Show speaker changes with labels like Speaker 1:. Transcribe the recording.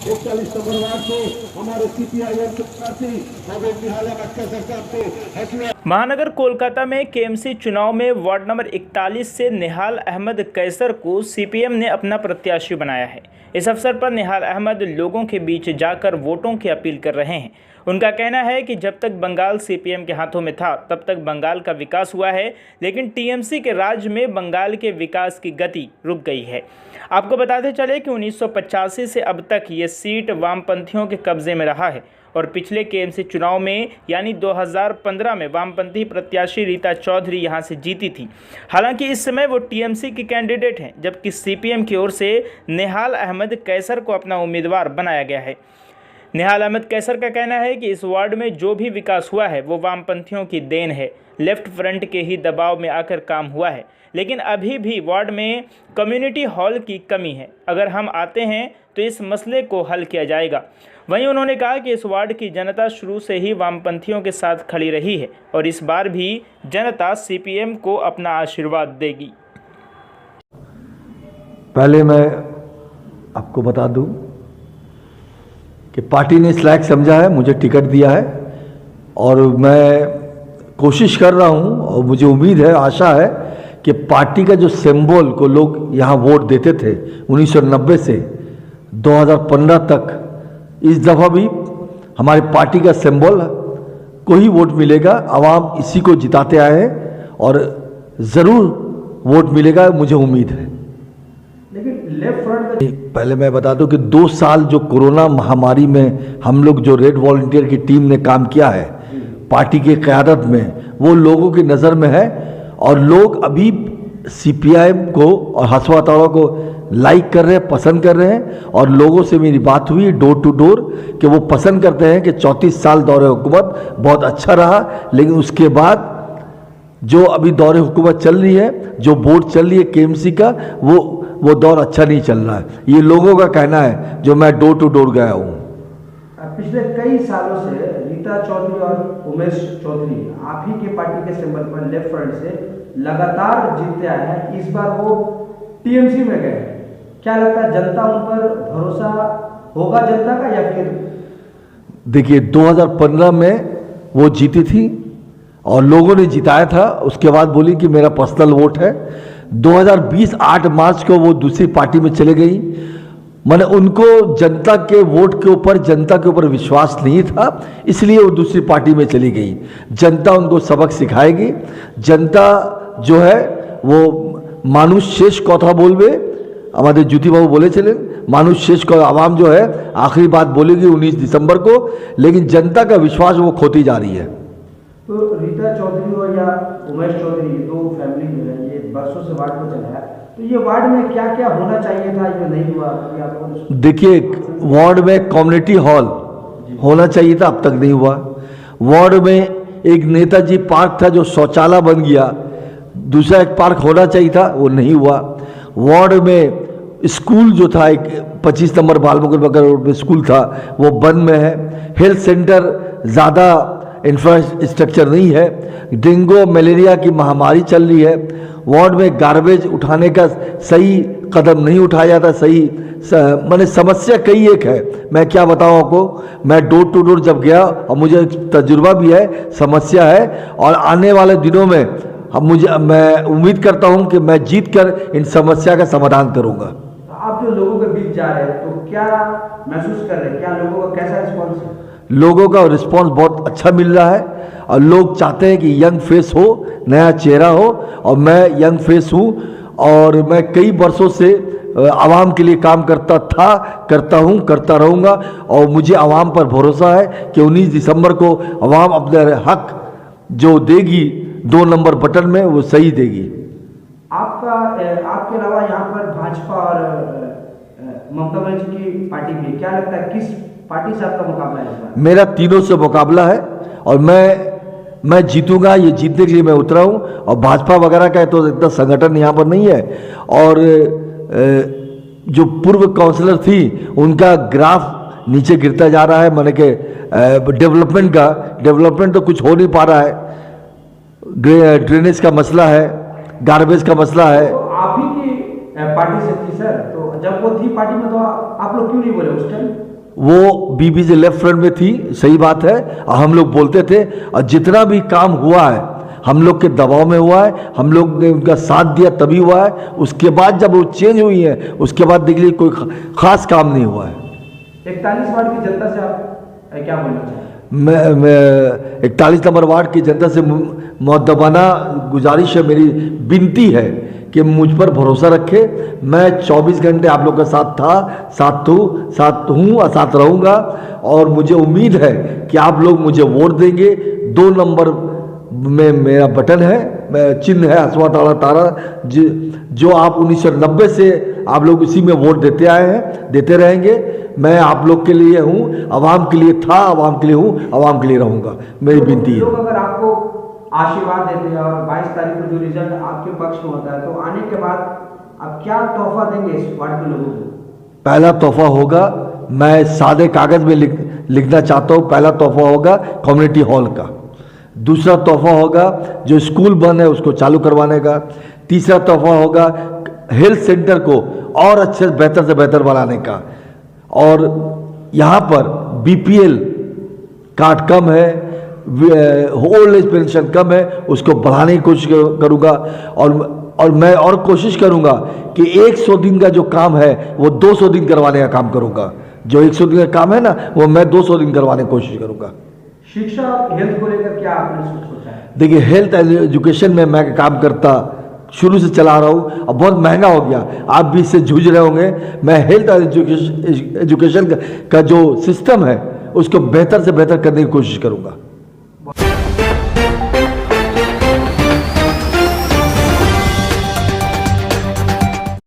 Speaker 1: 41 number ward से हमारे CPIM प्रत्याशी अवैध निहाल अहमद कैसर साहब को हौसला।
Speaker 2: महानगर कोलकाता में केएमसी चुनाव में वार्ड नंबर 41 से निहाल अहमद कैसर को सीपीएम ने अपना प्रत्याशी बनाया है। इस अवसर पर निहाल अहमद लोगों के बीच जाकर वोटों की अपील कर रहे हैं। उनका कहना है कि जब तक बंगाल सीपीएम के हाथों में था तब तक बंगाल का विकास हुआ है, लेकिन टीएमसी के राज में बंगाल के विकास की गति रुक गई है। आपको बताते चले कि 1985 से अब तक ये सीट वामपंथियों के कब्जे में रहा है और पिछले केएमसी चुनाव में यानी 2015 में वामपंथी प्रत्याशी रीता चौधरी यहां से जीती थी। हालांकि इस समय वो टीएमसी की कैंडिडेट हैं, जबकि सीपीएम की ओर से निहाल अहमद कैसर को अपना उम्मीदवार बनाया गया है। निहाल अहमद कैसर का कहना है कि इस वार्ड में जो भी विकास हुआ है वो वामपंथियों की देन है। लेफ्ट फ्रंट के ही दबाव में आकर काम हुआ है, लेकिन अभी भी वार्ड में कम्युनिटी हॉल की कमी है। अगर हम आते हैं तो इस मसले को हल किया जाएगा। वहीं उन्होंने कहा कि इस वार्ड की जनता शुरू से ही वामपंथियों के साथ खड़ी रही है और इस बार भी जनता सीपीएम को अपना आशीर्वाद देगी।
Speaker 3: पहले मैं आपको बता दूं कि पार्टी ने इस लायक समझा है, मुझे टिकट दिया है और मैं कोशिश कर रहा हूं और मुझे उम्मीद है, आशा है कि पार्टी का जो सिंबल को लोग यहां वोट देते थे 1990 से 2015 तक, इस दफ़ा भी हमारी पार्टी का सिंबल को ही वोट मिलेगा। आवाम इसी को जिताते आए हैं और ज़रूर वोट मिलेगा, मुझे उम्मीद है।
Speaker 4: लेकिन लेफ्ट फ्रंट
Speaker 3: पहले मैं बता दूं कि 2 साल जो कोरोना महामारी में हम लोग जो रेड वॉलंटियर की टीम ने काम किया है पार्टी की क़यादत में, वो लोगों की नज़र में है और लोग अभी सीपीआईएम को और हसवातावा को लाइक कर रहे हैं, पसंद कर रहे हैं। और लोगों से मेरी बात हुई डोर टू डोर कि वो पसंद करते हैं कि 34 साल दौरे हुकूमत बहुत अच्छा रहा, लेकिन उसके बाद जो अभी दौरे हुकूमत चल रही है, जो बोर्ड चल रही है केएमसी का, वो दौर अच्छा नहीं चल रहा है। ये लोगों का कहना है जो मैं डोर टू डोर गया हूँ।
Speaker 4: पिछले कई सालों से रीता चौधरी और उमेश चौधरी आप ही के पार्टी के सिंबल पर लेफ्ट फ्रंट से लगातार जीतते आए हैं। इस बार वो टीएमसी में गए। क्या लगता है जनता उन पर भरोसा होगा जनता का, या फिर?
Speaker 3: देखिए 2015 में वो जीती थी और लोगों ने जिताया था, उसके बाद बोली कि मेरा पर्सनल वोट है। 2020 8 मार्च को वो दूसरी पार्टी में चले गई। मैंने उनको जनता के वोट के ऊपर, जनता के ऊपर विश्वास नहीं था, इसलिए वो दूसरी पार्टी में चली गई। जनता उनको सबक सिखाएगी। जनता जो है वो মানুষ শেষ কথা বলবে, আমাদের জ্যোতিবাবু বলেছিলেন মানুষ শেষ কথা, आवाम जो है आखिरी बात बोलेगी 19 दिसंबर को, लेकिन जनता का विश्वास वो खोती जा रही है।
Speaker 4: तो रीता चौधरी और या उमेश चौधरी, दो फैमिली जो है ये बरसों से वार्ड में चला है, तो ये वार्ड में क्या क्या होना चाहिए था, ये नहीं हुआ?
Speaker 3: देखिए वार्ड में कम्युनिटी हॉल होना चाहिए था, अब तक नहीं हुआ। वार्ड में एक नेताजी पार्क था जो शौचालय बन गया, दूसरा एक पार्क होना चाहिए था, वो नहीं हुआ। वार्ड में स्कूल जो था, एक 25 नंबर बालमुकुंद बकर रोड में स्कूल था, वो बंद में है। हेल्थ सेंटर ज़्यादा इंफ्रास्ट्रक्चर नहीं है। डेंगू मलेरिया की महामारी चल रही है। वार्ड में गार्बेज उठाने का सही कदम नहीं उठाया जाता, मैंने समस्या कई एक है। मैं क्या बताऊं आपको, मैं डोर टू डोर जब गया और मुझे तजुर्बा भी है, समस्या है, और आने वाले दिनों में मैं उम्मीद करता हूं कि मैं जीत कर इन समस्या का समाधान करूंगा।
Speaker 4: आप जो लोगों के बीच जा रहे हैं तो क्या महसूस कर रहे हैं, क्या लोगों का कैसा रिस्पॉन्स है?
Speaker 3: लोगों का रिस्पॉन्स बहुत अच्छा मिल रहा है और लोग चाहते हैं कि यंग फेस हो, नया चेहरा हो, और मैं यंग फेस हूँ और मैं कई वर्षों से आवाम के लिए काम करता था, करता हूँ, करता रहूँगा। और मुझे आवाम पर भरोसा है कि 19 दिसंबर को आवाम अपने हक जो देगी 2 नंबर बटन में, वो सही देगी।
Speaker 4: आपके अलावा यहाँ पर भाजपा और ममता बनर्जी की पार्टी भी है, क्या लगता है किस पार्टी से आपका मुकाबला है इस बार?
Speaker 3: मेरा तीनों से मुकाबला है और मैं जीतूंगा, ये जीतने के लिए मैं उतरा हूँ। और भाजपा वगैरह का तो इतना संगठन यहाँ पर नहीं है। और जो पूर्व काउंसलर थी उनका ग्राफ नीचे गिरता जा रहा है, माने कि डेवलपमेंट तो कुछ हो नहीं पा रहा है। ड्रेनेज का मसला है, गार्बेज का मसला है।
Speaker 4: तो आप ही की पार्टी से थी सर, तो जब वो थी पार्टी में तो आप लोग क्यों नहीं बोले उस टाइम?
Speaker 3: वो बीबी से लेफ्ट फ्रंट में थी, सही बात है। हम लोग बोलते थे और जितना भी काम हुआ है हम लोग के दबाव में हुआ है, हम लोग ने उनका साथ दिया तभी हुआ है। उसके बाद जब वो चेंज हुई है उसके बाद देख लीजिए कोई खास काम नहीं हुआ है।
Speaker 4: 41 वार्ड की जनता से आप क्या बोलना चाहेंगे?
Speaker 3: मैं 41 नंबर वार्ड की जनता से मुअद्दबाना गुजारिश है, मेरी विनती है कि मुझ पर भरोसा रखे। मैं 24 घंटे आप लोग के साथ था, साथ हूँ और साथ रहूँगा। और मुझे उम्मीद है कि आप लोग मुझे वोट देंगे। 2 नंबर में मेरा बटन है, मैं चिन्ह है हसवा तारा तारा, जो आप 1990 से आप लोग इसी में वोट देते आए हैं, देते रहेंगे। मैं आप लोग के लिए हूँ, आवाम के लिए था, आवाम के लिए हूँ, आवाम के लिए रहूँगा। मेरी विनती है।
Speaker 4: लोग अगर आपको आशीर्वाद देते हैं और 22 तारीख को जो रिजल्ट आपके पक्ष में होता है तो आने के बाद आप क्या तोहफा देंगे इस वार्ड के लोगों को?
Speaker 3: पहला तोहफा होगा, मैं सादे कागज़ में लिखना चाहता हूँ, पहला तोहफा होगा कम्युनिटी हॉल का। दूसरा तोहफा होगा जो स्कूल बंद है उसको चालू करवाने का। तीसरा तोहफा होगा हेल्थ सेंटर को और अच्छे बेहतर से बेहतर बनाने का। और यहाँ पर बीपीएल कार्ड कम है, ओल्ड एज पेंशन कम है, उसको बढ़ाने की कोशिश करूँगा। और मैं और कोशिश करूँगा कि 100 दिन का जो काम है वो 200 दिन करवाने का काम करूँगा। जो 100 दिन का काम है ना वो मैं 200 दिन करवाने की कोशिश करूँगा।
Speaker 4: शिक्षा हेल्थ को लेकर क्या आपने सोचा है? देखिए,
Speaker 3: हेल्थ एजुकेशन में मैं काम करता शुरू से चला रहा हूँ, अब बहुत महंगा हो गया, आप भी इससे जूझ रहे होंगे। मैं हेल्थ एजुकेशन का जो सिस्टम है उसको बेहतर से बेहतर करने की कोशिश करूँगा।